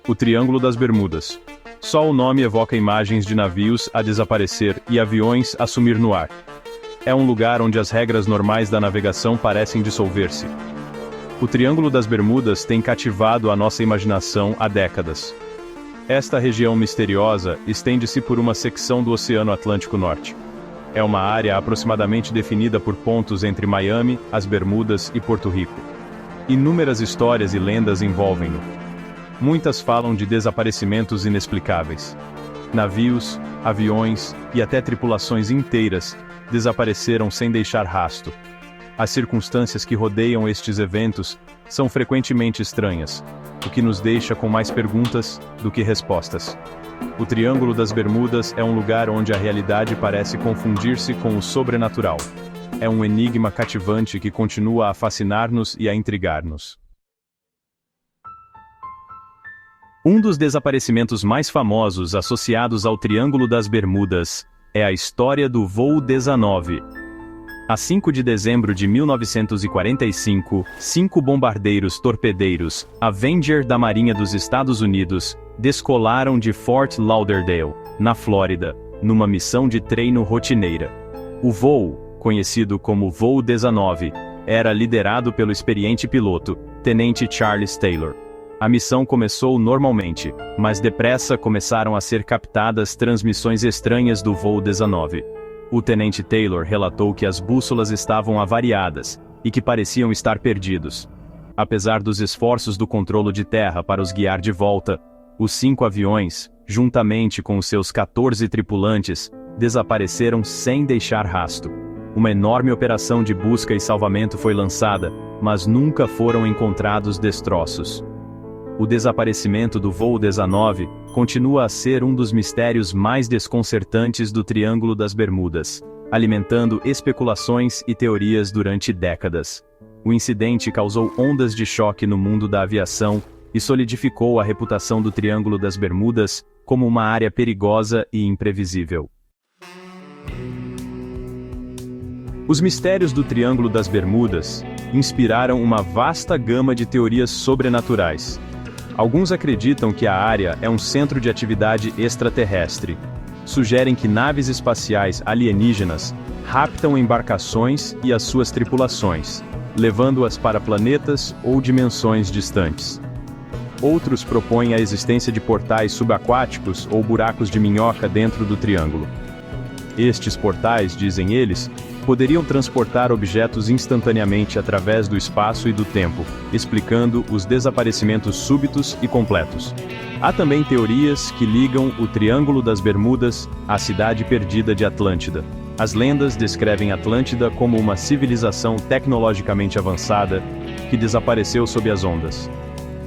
O Triângulo das Bermudas. Só o nome evoca imagens de navios a desaparecer e aviões a sumir no ar. É um lugar onde as regras normais da navegação parecem dissolver-se. O Triângulo das Bermudas tem cativado a nossa imaginação há décadas. Esta região misteriosa estende-se por uma secção do Oceano Atlântico Norte. É uma área aproximadamente definida por pontos entre Miami, as Bermudas e Porto Rico. Inúmeras histórias e lendas envolvem-no. Muitas falam de desaparecimentos inexplicáveis. Navios, aviões e até tripulações inteiras desapareceram sem deixar rastro. As circunstâncias que rodeiam estes eventos são frequentemente estranhas, o que nos deixa com mais perguntas do que respostas. O Triângulo das Bermudas é um lugar onde a realidade parece confundir-se com o sobrenatural. É um enigma cativante que continua a fascinar-nos e a intrigar-nos. Um dos desaparecimentos mais famosos associados ao Triângulo das Bermudas é a história do voo 19. A 5 de dezembro de 1945, 5 bombardeiros torpedeiros Avenger da Marinha dos Estados Unidos descolaram de Fort Lauderdale, na Flórida, numa missão de treino rotineira. O voo, conhecido como Voo 19, era liderado pelo experiente piloto, Tenente Charles Taylor. A missão começou normalmente, mas depressa começaram a ser captadas transmissões estranhas do Voo 19. O Tenente Taylor relatou que as bússolas estavam avariadas e que pareciam estar perdidos. Apesar dos esforços do controle de terra para os guiar de volta, os 5 aviões, juntamente com os seus 14 tripulantes, desapareceram sem deixar rastro. Uma enorme operação de busca e salvamento foi lançada, mas nunca foram encontrados destroços. O desaparecimento do voo 19 continua a ser um dos mistérios mais desconcertantes do Triângulo das Bermudas, alimentando especulações e teorias durante décadas. O incidente causou ondas de choque no mundo da aviação e solidificou a reputação do Triângulo das Bermudas como uma área perigosa e imprevisível. Os mistérios do Triângulo das Bermudas inspiraram uma vasta gama de teorias sobrenaturais. Alguns acreditam que a área é um centro de atividade extraterrestre. Sugerem que naves espaciais alienígenas raptam embarcações e as suas tripulações, levando-as para planetas ou dimensões distantes. Outros propõem a existência de portais subaquáticos ou buracos de minhoca dentro do triângulo. Estes portais, dizem eles, poderiam transportar objetos instantaneamente através do espaço e do tempo, explicando os desaparecimentos súbitos e completos. Há também teorias que ligam o Triângulo das Bermudas à cidade perdida de Atlântida. As lendas descrevem Atlântida como uma civilização tecnologicamente avançada que desapareceu sob as ondas.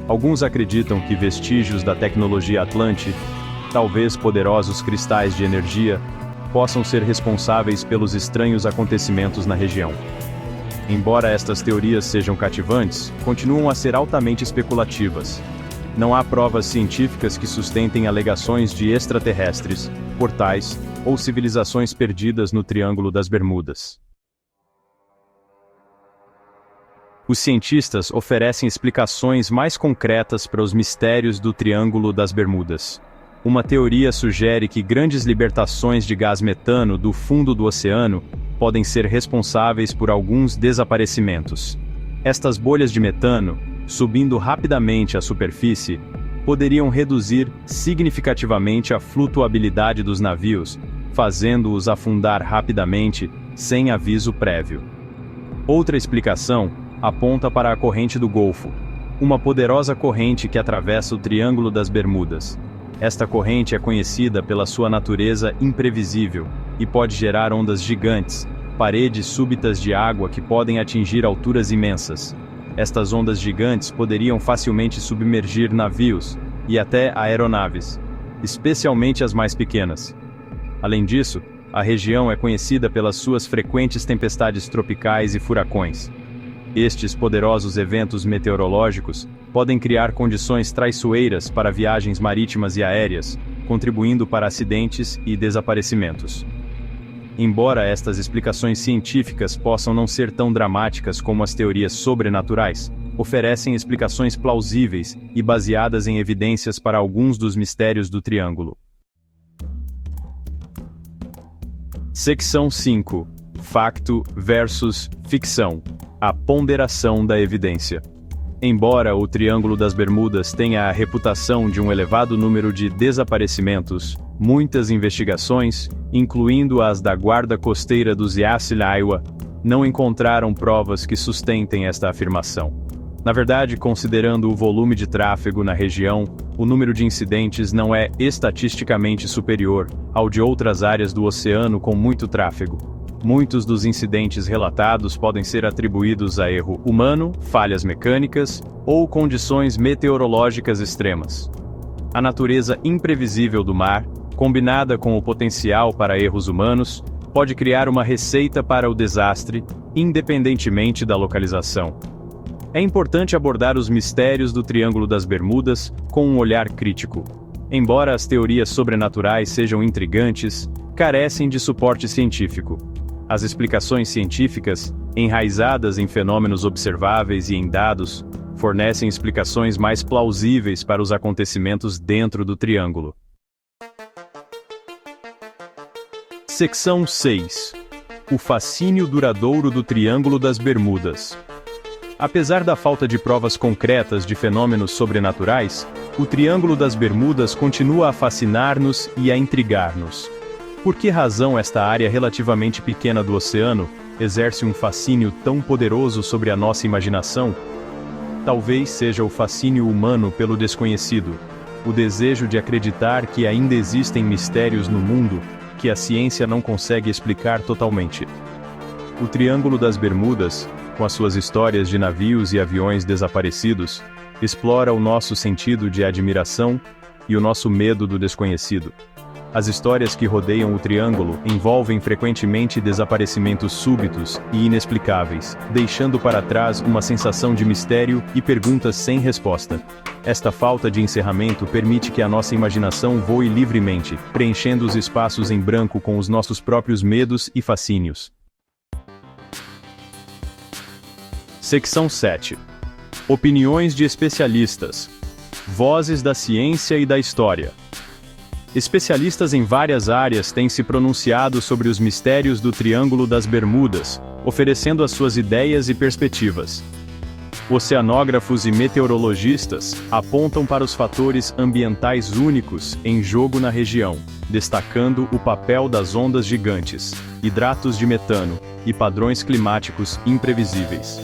Alguns acreditam que vestígios da tecnologia Atlante, talvez poderosos cristais de energia, possam ser responsáveis pelos estranhos acontecimentos na região. Embora estas teorias sejam cativantes, continuam a ser altamente especulativas. Não há provas científicas que sustentem alegações de extraterrestres, portais ou civilizações perdidas no Triângulo das Bermudas. Os cientistas oferecem explicações mais concretas para os mistérios do Triângulo das Bermudas. Uma teoria sugere que grandes libertações de gás metano do fundo do oceano podem ser responsáveis por alguns desaparecimentos. Estas bolhas de metano, subindo rapidamente à superfície, poderiam reduzir significativamente a flutuabilidade dos navios, fazendo-os afundar rapidamente, sem aviso prévio. Outra explicação aponta para a corrente do Golfo, uma poderosa corrente que atravessa o Triângulo das Bermudas. Esta corrente é conhecida pela sua natureza imprevisível e pode gerar ondas gigantes, paredes súbitas de água que podem atingir alturas imensas. Estas ondas gigantes poderiam facilmente submergir navios e até aeronaves, especialmente as mais pequenas. Além disso, a região é conhecida pelas suas frequentes tempestades tropicais e furacões. Estes poderosos eventos meteorológicos podem criar condições traiçoeiras para viagens marítimas e aéreas, contribuindo para acidentes e desaparecimentos. Embora estas explicações científicas possam não ser tão dramáticas como as teorias sobrenaturais, oferecem explicações plausíveis e baseadas em evidências para alguns dos mistérios do triângulo. Seção 5. Facto versus ficção. A ponderação da evidência. Embora o Triângulo das Bermudas tenha a reputação de um elevado número de desaparecimentos, muitas investigações, incluindo as da Guarda Costeira do Yassil, Iowa, não encontraram provas que sustentem esta afirmação. Na verdade, considerando o volume de tráfego na região, o número de incidentes não é estatisticamente superior ao de outras áreas do oceano com muito tráfego. Muitos dos incidentes relatados podem ser atribuídos a erro humano, falhas mecânicas ou condições meteorológicas extremas. A natureza imprevisível do mar, combinada com o potencial para erros humanos, pode criar uma receita para o desastre, independentemente da localização. É importante abordar os mistérios do Triângulo das Bermudas com um olhar crítico. Embora as teorias sobrenaturais sejam intrigantes, carecem de suporte científico. As explicações científicas, enraizadas em fenômenos observáveis e em dados, fornecem explicações mais plausíveis para os acontecimentos dentro do triângulo. Seção 6. O fascínio duradouro do Triângulo das Bermudas. Apesar da falta de provas concretas de fenômenos sobrenaturais, o Triângulo das Bermudas continua a fascinar-nos e a intrigar-nos. Por que razão esta área relativamente pequena do oceano exerce um fascínio tão poderoso sobre a nossa imaginação? Talvez seja o fascínio humano pelo desconhecido, o desejo de acreditar que ainda existem mistérios no mundo que a ciência não consegue explicar totalmente. O Triângulo das Bermudas, com as suas histórias de navios e aviões desaparecidos, explora o nosso sentido de admiração e o nosso medo do desconhecido. As histórias que rodeiam o triângulo envolvem frequentemente desaparecimentos súbitos e inexplicáveis, deixando para trás uma sensação de mistério e perguntas sem resposta. Esta falta de encerramento permite que a nossa imaginação voe livremente, preenchendo os espaços em branco com os nossos próprios medos e fascínios. Seção 7. Opiniões de especialistas. Vozes da ciência e da história. Especialistas em várias áreas têm se pronunciado sobre os mistérios do Triângulo das Bermudas, oferecendo as suas ideias e perspectivas. Oceanógrafos e meteorologistas apontam para os fatores ambientais únicos em jogo na região, destacando o papel das ondas gigantes, hidratos de metano e padrões climáticos imprevisíveis.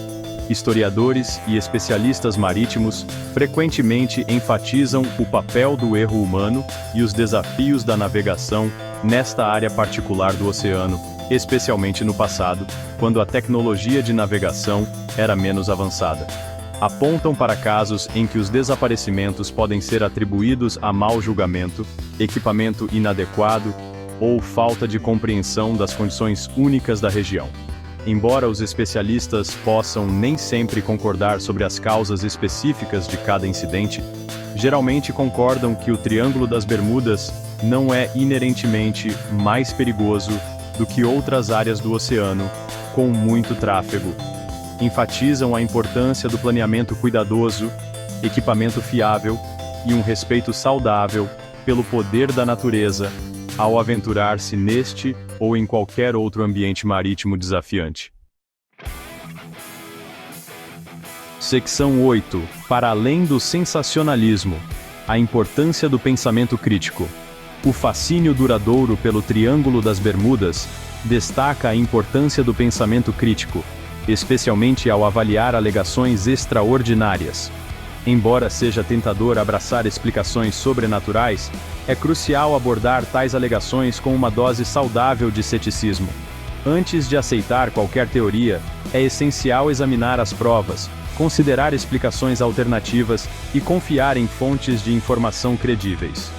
Historiadores e especialistas marítimos frequentemente enfatizam o papel do erro humano e os desafios da navegação nesta área particular do oceano, especialmente no passado, quando a tecnologia de navegação era menos avançada. Apontam para casos em que os desaparecimentos podem ser atribuídos a mau julgamento, equipamento inadequado ou falta de compreensão das condições únicas da região. Embora os especialistas possam nem sempre concordar sobre as causas específicas de cada incidente, geralmente concordam que o Triângulo das Bermudas não é inerentemente mais perigoso do que outras áreas do oceano, com muito tráfego. Enfatizam a importância do planeamento cuidadoso, equipamento fiável e um respeito saudável pelo poder da natureza ao aventurar-se neste ou em qualquer outro ambiente marítimo desafiante. Seção 8. Para além do sensacionalismo, a importância do pensamento crítico. O fascínio duradouro pelo Triângulo das Bermudas destaca a importância do pensamento crítico, especialmente ao avaliar alegações extraordinárias. Embora seja tentador abraçar explicações sobrenaturais, é crucial abordar tais alegações com uma dose saudável de ceticismo. Antes de aceitar qualquer teoria, é essencial examinar as provas, considerar explicações alternativas e confiar em fontes de informação credíveis.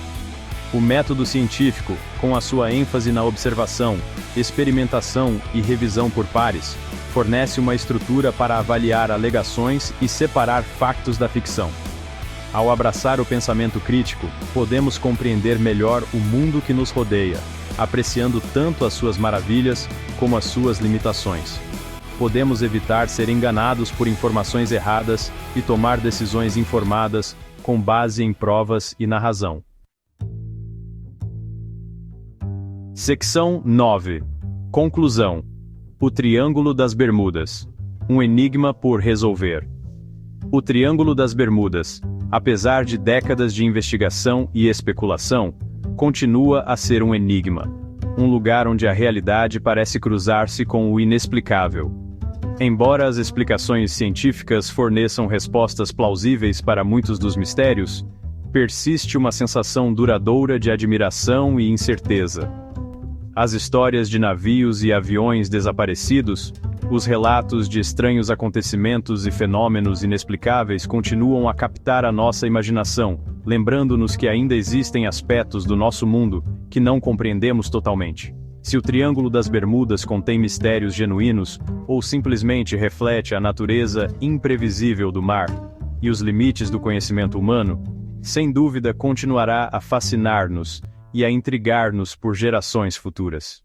O método científico, com a sua ênfase na observação, experimentação e revisão por pares, fornece uma estrutura para avaliar alegações e separar factos da ficção. Ao abraçar o pensamento crítico, podemos compreender melhor o mundo que nos rodeia, apreciando tanto as suas maravilhas como as suas limitações. podemos evitar ser enganados por informações erradas e tomar decisões informadas com base em provas e na razão. Seção 9. Conclusão. O Triângulo das Bermudas. Um enigma por resolver. O Triângulo das Bermudas, apesar de décadas de investigação e especulação, continua a ser um enigma. Um lugar onde a realidade parece cruzar-se com o inexplicável. Embora as explicações científicas forneçam respostas plausíveis para muitos dos mistérios, persiste uma sensação duradoura de admiração e incerteza. As histórias de navios e aviões desaparecidos, os relatos de estranhos acontecimentos e fenômenos inexplicáveis continuam a captar a nossa imaginação, lembrando-nos que ainda existem aspectos do nosso mundo que não compreendemos totalmente. Se o Triângulo das Bermudas contém mistérios genuínos, ou simplesmente reflete a natureza imprevisível do mar e os limites do conhecimento humano, sem dúvida continuará a fascinar-nos e a intrigar-nos por gerações futuras.